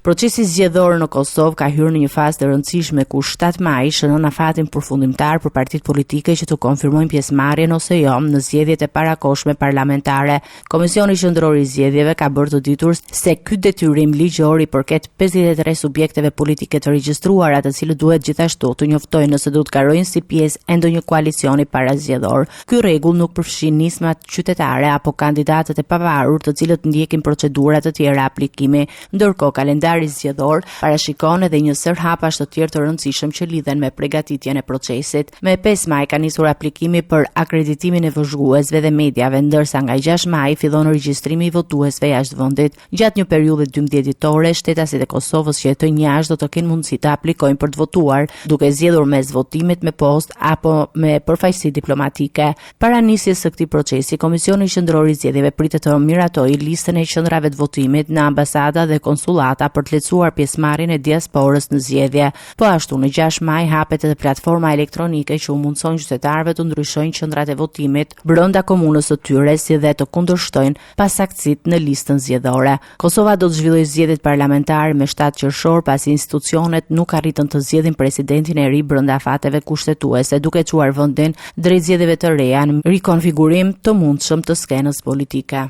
Procesi zgjedhor në Kosovë ka hyrë në një fazë të rëndësishme ku 7 maj shënon afatin përfundimtar për partitë politike që të konfirmojnë pjesëmarrjen ose jo në zgjedhjet e parakohshme parlamentare. Komisioni Qendror i Zgjedhjeve ka bërë të ditur se ky detyrim ligjor i përket 53 subjekteve politike të regjistruara, të cilët duhet gjithashtu të njoftojnë nëse do të karojnë si pjesë e ndonjë koalicioni parazgjedhor. Ky rregull nuk përfshin nismat qytetare apo kandidatët e pavarur të cilët ndjekin procedura të tjera aplikimi, ndërkohë kalendari zgjedhor parashikon edhe një sër hapash të tjerë të rëndësishëm që lidhen me përgatitjen e procesit. Me 5 maj ka nisur aplikimi për akreditimin e vëzhguesve dhe mediave, ndërsa nga 6 maj fillon regjistrimi i votuesve jashtë vendit. Gjatë një periudhe 12 ditore, shtetasit e Kosovës që jetojnë jashtë do të kenë mundësi të aplikojnë për të votuar, duke zgjedhur mes votimit me post apo me përfaqësi diplomatike. Para nisjes së këtij procesi, Komisioni Qendror i Zgjedhjeve pritet të miratojë listën e qendrave të votimit në ambasada dhe konsullata për të lehtësuar pjesëmarrjen e diasporës në zgjedhje. Po ashtu, në 6 maj hapet edhe platforma elektronike që u mundson qytetarëve të ndryshojnë qendrat e votimit brenda komunës së tyre, si dhe të kundërshtojnë pasaktësitë në listën zgjedhore. Kosova do të zhvillojë zgjedhjet parlamentare me 7 qershor, pasi institucionet nuk arritën të zgjedhin presidentin e ri brenda fateve kushtetuese, duke çuar vendin drejt zgjedhjeve të reja në rikonfigurim të mundshëm të skenës politike.